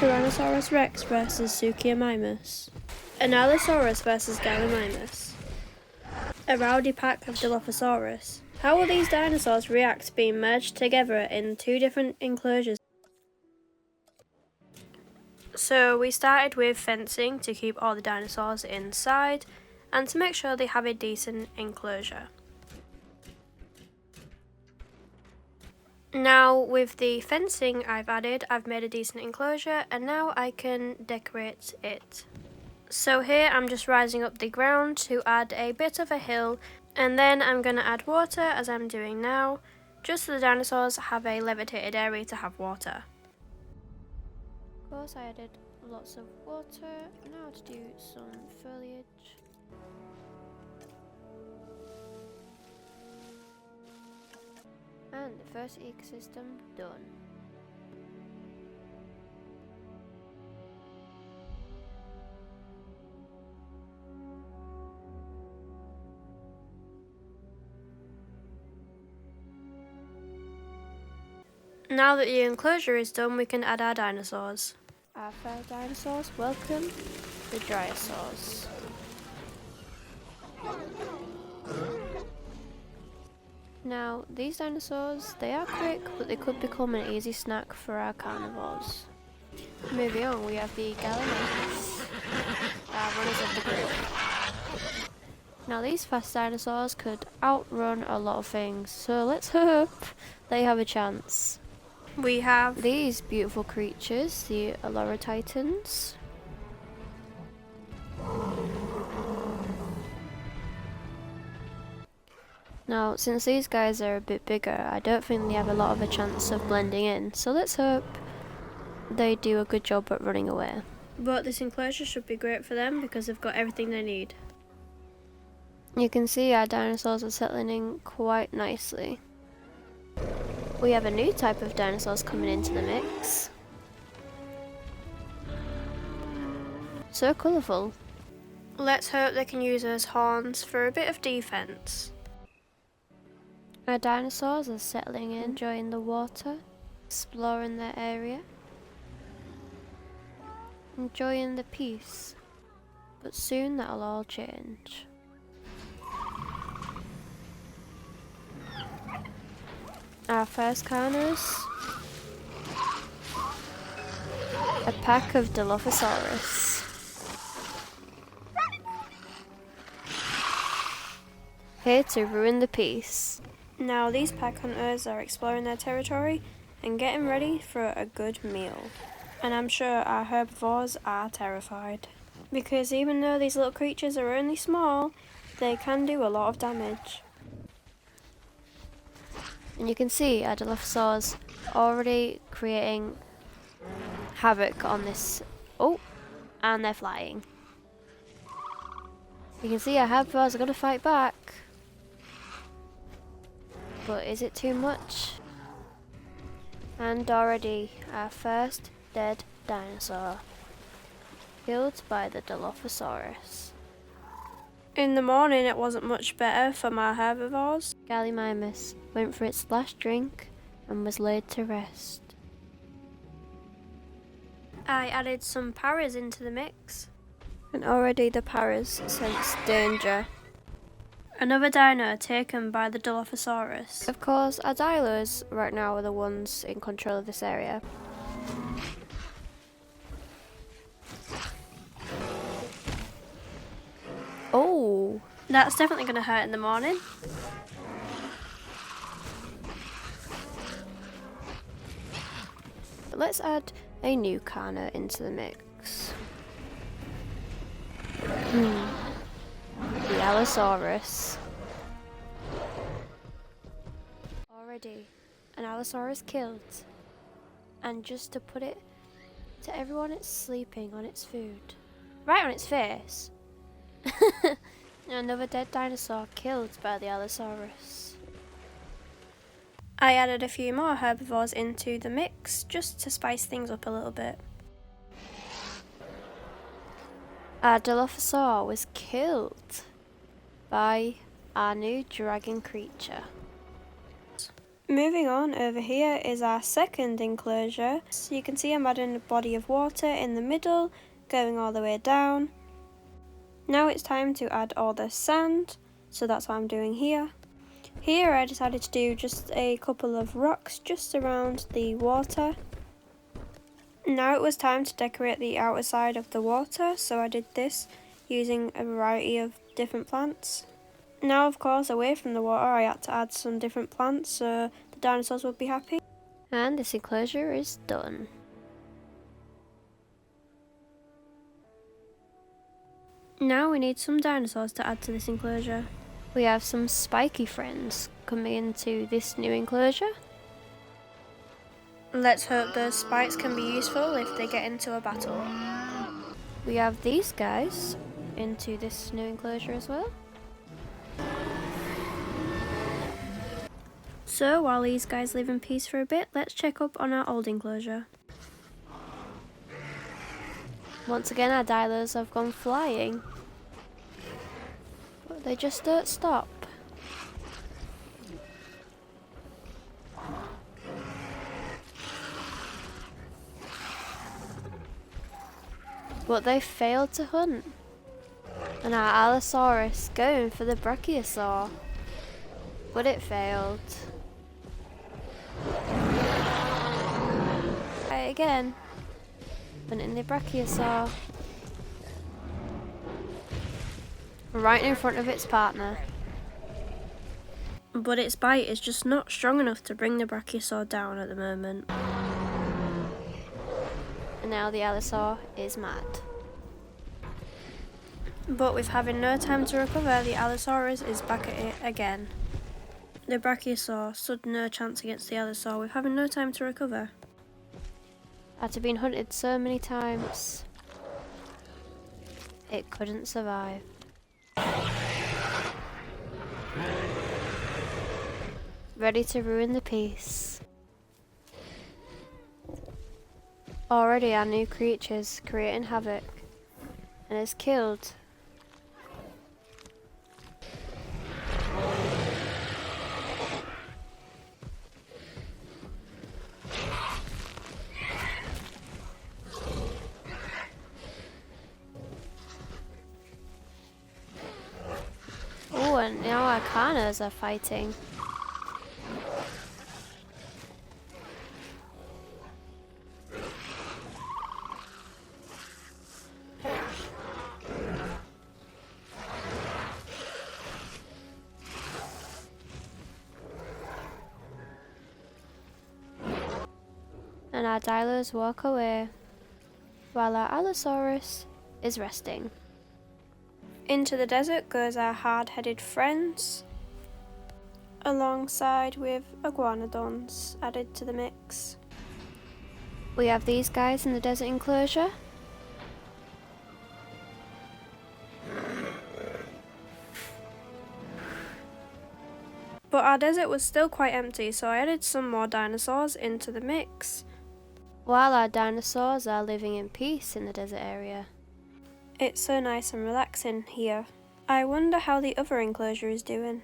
Tyrannosaurus Rex versus Suchomimus. An Allosaurus versus Gallimimus. A rowdy pack of Dilophosaurus. How will these dinosaurs react being merged together in two different enclosures? So we started with fencing to keep all the dinosaurs inside and to make sure they have a decent enclosure. Now with the fencing I've made a decent enclosure and now I can decorate it. So here I'm just rising up the ground to add a bit of a hill, and then I'm going to add water as I'm doing now, just so the dinosaurs have a levitated area to have water. Of course I added lots of water, now to do some foliage. And the first ecosystem done. Now that the enclosure is done, we can add our dinosaurs. Our first dinosaurs, welcome the Dinosaurs. Now, these dinosaurs, they are quick, but they could become an easy snack for our carnivores. Moving on, we have the Gallimimus, our runners of the group. Now, these fast dinosaurs could outrun a lot of things, so let's hope they have a chance. We have these beautiful creatures, the Allosaurus. Now, since these guys are a bit bigger, I don't think they have a lot of a chance of blending in, so let's hope they do a good job at running away. But this enclosure should be great for them because they've got everything they need. You can see our dinosaurs are settling in quite nicely. We have a new type of dinosaurs coming into the mix. So colourful. Let's hope they can use those horns for a bit of defence. Our dinosaurs are settling in, enjoying the water, exploring their area, enjoying the peace. But soon that'll all change. Our first carnivores, a pack of Dilophosaurus. Here to ruin the peace. Now these pack hunters are exploring their territory and getting ready for a good meal. And I'm sure our herbivores are terrified. Because even though these little creatures are only small, they can do a lot of damage. And you can see our Dilophosaurs already creating havoc on this. Oh, and they're flying. You can see our herbivores are going to fight back. But is it too much? And already our first dead dinosaur. Killed by the Dilophosaurus. In the morning it wasn't much better for my herbivores. Gallimimus went for its last drink and was laid to rest. I added some paras into the mix. And already the paras sense danger. Another dino taken by the Dilophosaurus. Of course, our dilos right now are the ones in control of this area. Oh, that's definitely going to hurt in the morning. Let's add a new carno into the mix. The Allosaurus. Already, an Allosaurus killed. And just to put it to everyone, it's sleeping on its food. Right on its face. Another dead dinosaur killed by the Allosaurus. I added a few more herbivores into the mix just to spice things up a little bit. Our Dilophosaur was killed by our new dragon creature. Moving on, over here is our second enclosure. So you can see I'm adding a body of water in the middle, going all the way down. Now it's time to add all the sand, so that's what I'm doing here. Here I decided to do just a couple of rocks just around the water. Now it was time to decorate the outer side of the water, so I did this using a variety of different plants. Now of course away from the water I had to add some different plants so the dinosaurs would be happy. And this enclosure is done. Now we need some dinosaurs to add to this enclosure. We have some spiky friends coming into this new enclosure. Let's hope those spikes can be useful if they get into a battle. We have these guys into this new enclosure as well. So while these guys live in peace for a bit, let's check up on our old enclosure. Once again our dilos have gone flying, but they just don't stop. But they failed to hunt. And our Allosaurus going for the brachiosaur, but it failed. Try it again. Hunting the brachiosaur. Right in front of its partner. But its bite is just not strong enough to bring the brachiosaur down at the moment. And now the Allosaur is mad. But with having no time to recover, the Allosaurus is back at it again. The brachiosaur stood no chance against the Allosaur with having no time to recover. After being hunted so many times, it couldn't survive. Ready to ruin the peace. Already our new creatures creating havoc and has killed and now our Carnivores are fighting. And our Dilos walk away, while our Allosaurus is resting. Into the desert goes our hard-headed friends, alongside with iguanodons added to the mix. We have these guys in the desert enclosure. But our desert was still quite empty, so I added some more dinosaurs into the mix. While our dinosaurs are living in peace in the desert area. It's so nice and relaxing here. I wonder how the other enclosure is doing.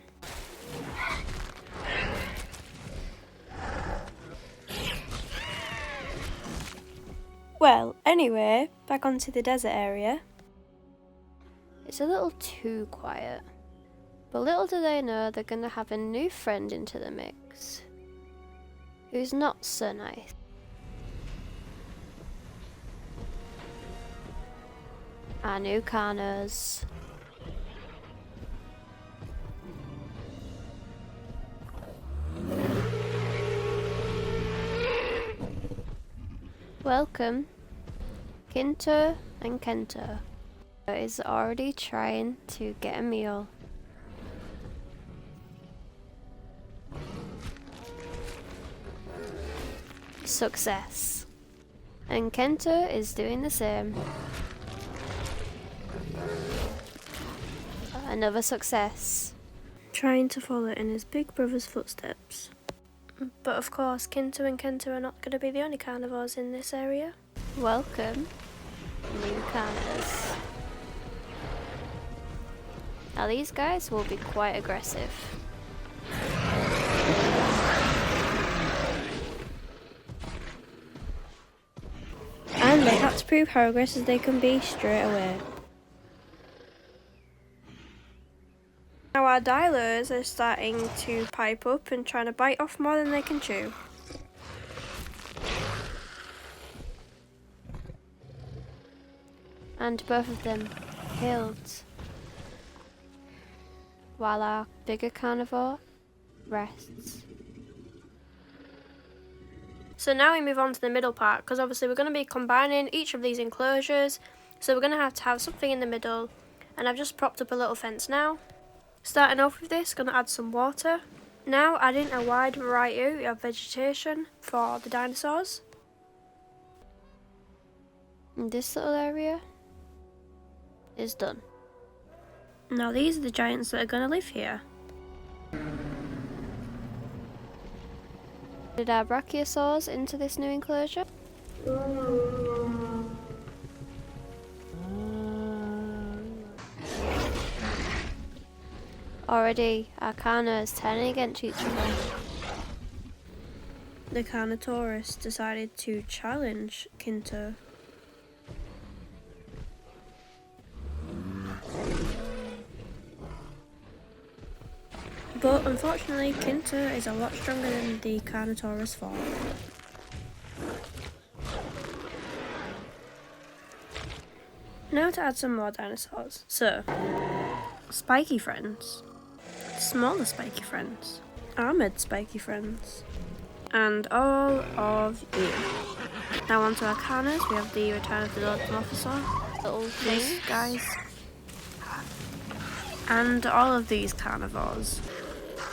Well, anyway, back onto the desert area. It's a little too quiet. But little do they know they're gonna have a new friend into the mix. Who's not so nice. Our new Carnivores. Welcome, Kinto and Kento is already trying to get a meal. Success. And Kento is doing the same. Another success. Trying to follow in his big brother's footsteps. But of course, Kinto and Kento are not going to be the only carnivores in this area. Welcome, new carnivores. Now these guys will be quite aggressive. They had to prove how aggressive they can be straight away. Now our Dilos are starting to pipe up and trying to bite off more than they can chew. And both of them killed, while our bigger carnivore rests. So now we move on to the middle part, because obviously we're going to be combining each of these enclosures, so we're going to have something in the middle, and I've just propped up a little fence now. Starting off with this, going to add some water. Now adding a wide variety of vegetation for the dinosaurs. And this little area is done. Now these are the giants that are going to live here. Added our brachiosaurs into this new enclosure. Already our Carna is turning against each other. The Carnotaurus decided to challenge Kinto. But unfortunately, Kinto is a lot stronger than the Carnotaurus form. Now to add some more dinosaurs. So, spiky friends, smaller spiky friends, armoured spiky friends, and all of you. Now onto our Carnas, we have the return of the Dilophosaurus, little things, guys, and all of these carnivores.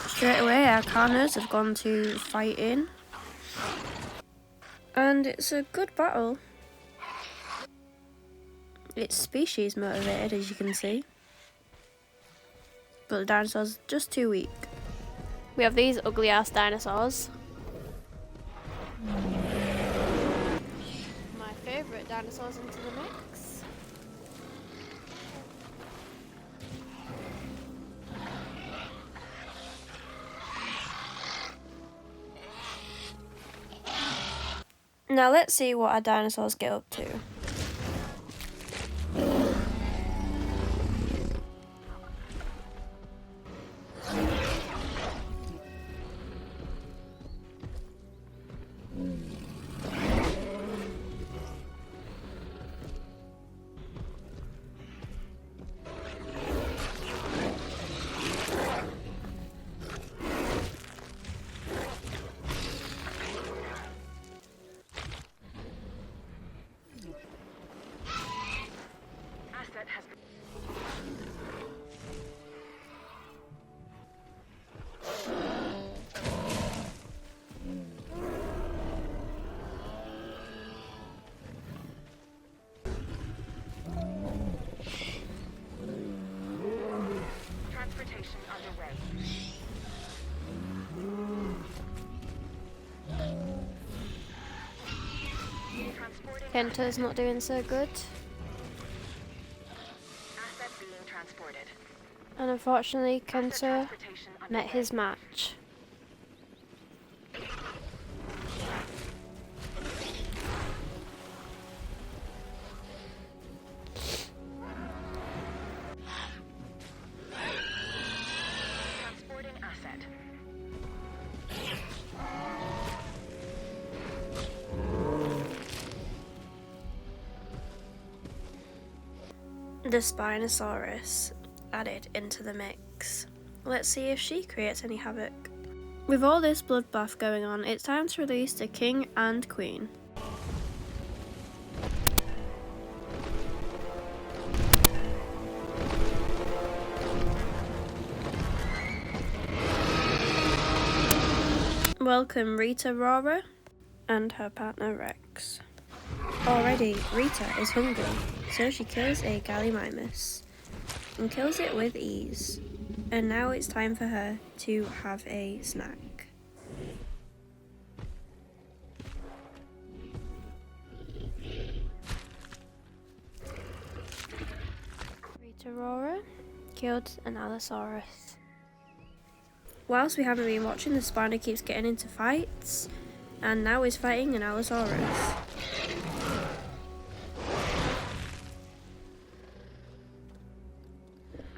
Straight away our Carnas have gone to fighting, and it's a good battle. It's species motivated, as you can see, but the dinosaurs are just too weak. We have these ugly ass dinosaurs. My favourite dinosaurs into the mix. Now let's see what our dinosaurs get up to. Kento's not doing so good. And unfortunately, Kento met his match. The Spinosaurus added into the mix. Let's see if she creates any havoc. With all this bloodbath going on, it's time to release the king and queen. Welcome Rita Rora and her partner Rex. Already, Rita is hungry, so she kills a Gallimimus and kills it with ease. And now it's time for her to have a snack. Rita Rora killed an Allosaurus. Whilst we haven't been watching, the Spino keeps getting into fights, and now is fighting an Allosaurus.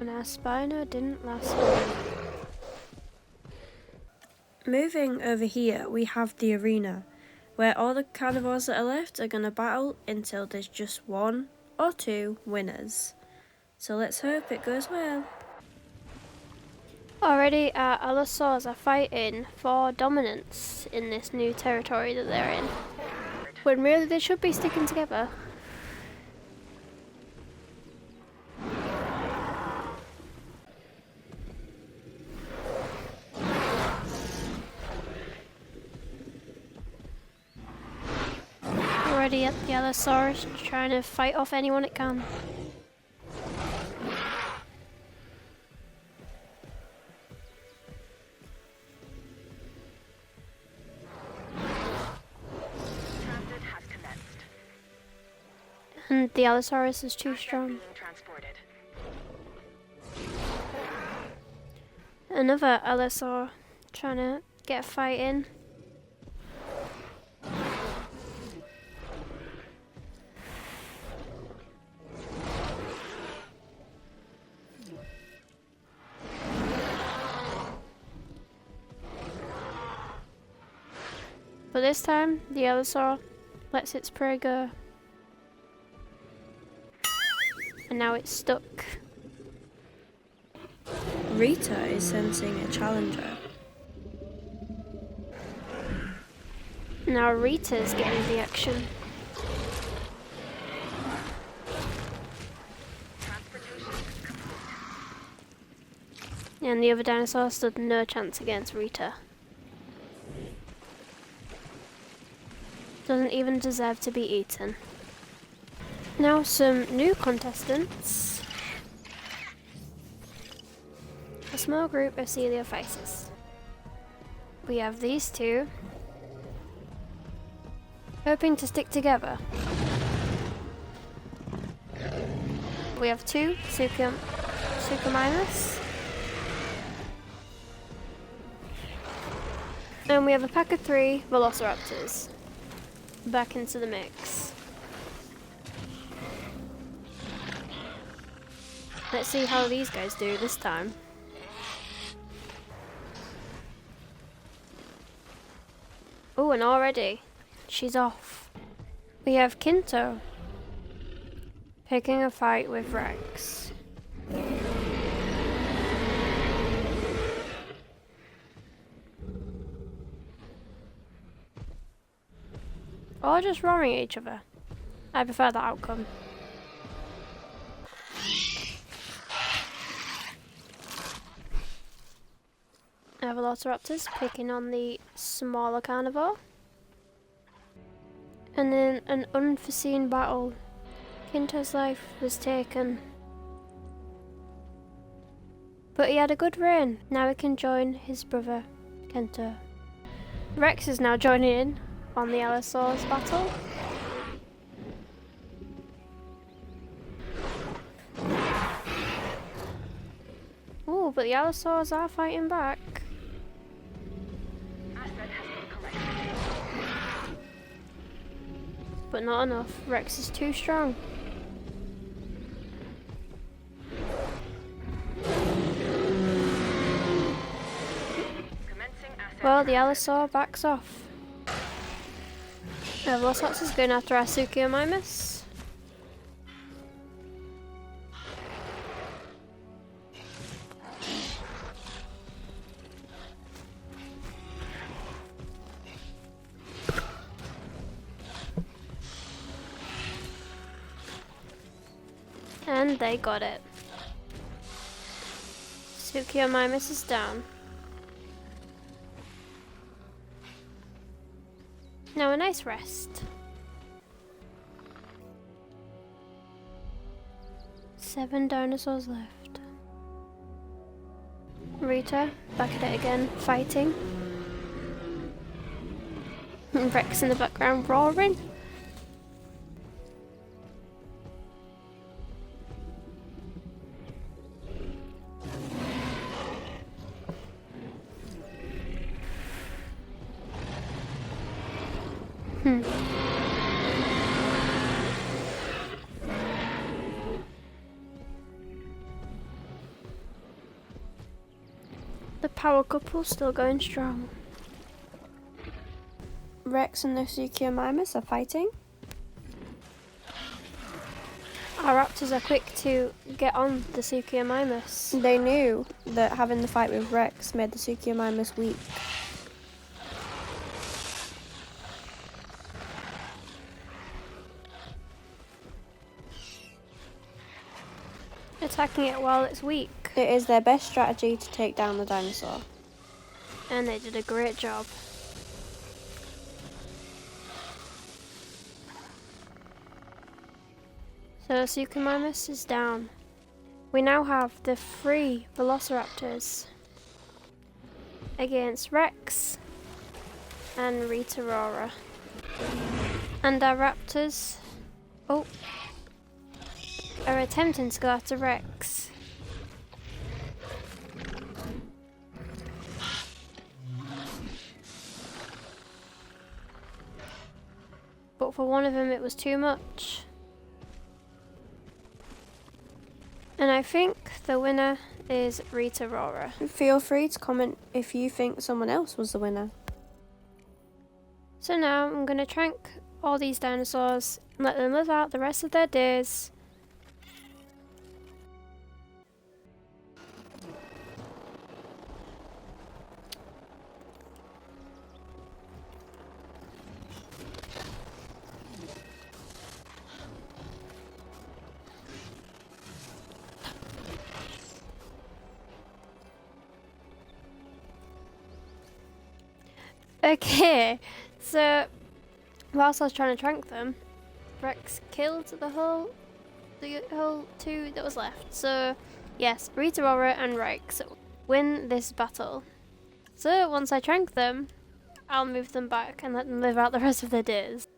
And our Spino didn't last long. Moving over here, we have the arena, where all the carnivores that are left are going to battle until there's just one or two winners. So let's hope it goes well. Already our Allosaurs are fighting for dominance in this new territory that they're in, when really they should be sticking together. Already at the Allosaurus trying to fight off anyone it can. And the Allosaurus is too strong. Another Allosaur trying to get a fight in. But this time, the Allosaur lets its prey go. And now it's stuck. Rita is sensing a challenger. Now Rita's getting the action. And the other dinosaur stood no chance against Rita. Doesn't even deserve to be eaten. Now some new contestants. A small group of Coelophysis. We have these two, hoping to stick together. We have two Suchomimus. And we have a pack of 3 Velociraptors. Back into the mix. Let's see how these guys do this time. Oh, and already she's off. We have Kinto picking a fight with Rex. Or just roaring at each other. I prefer that outcome. Velociraptors picking on the smaller carnivore. And in an unforeseen battle, Kinto's life was taken. But he had a good reign. Now he can join his brother, Kento. Rex is now joining in on the Allosaurus battle. Ooh, but the Allosaurs are fighting back. But not enough. Rex is too strong. Well, the Allosaur backs off. Velociraptor is going after our Suchomimus. And they got it. Suchomimus is down. Now a nice rest. 7 dinosaurs left. Rita, back at it again, fighting. And Rex in the background roaring. Power couple still going strong. Rex and the Suchomimus are fighting. Our raptors are quick to get on the Suchomimus. They knew that having the fight with Rex made the Suchomimus weak. Attacking it while it's weak. It is their best strategy to take down the dinosaur. And they did a great job. So Suchomimus is down. We now have the 3 velociraptors against Rex and Rhetorora. And our raptors are attempting to go after Rex. But for one of them it was too much. And I think the winner is Rhetorora. Feel free to comment if you think someone else was the winner. So now I'm going to trank all these dinosaurs and let them live out the rest of their days. Okay, so whilst I was trying to trank them, Rex killed the whole 2 that was left. So yes, Rhetorora and Rex win this battle. So once I trank them, I'll move them back and let them live out the rest of their days.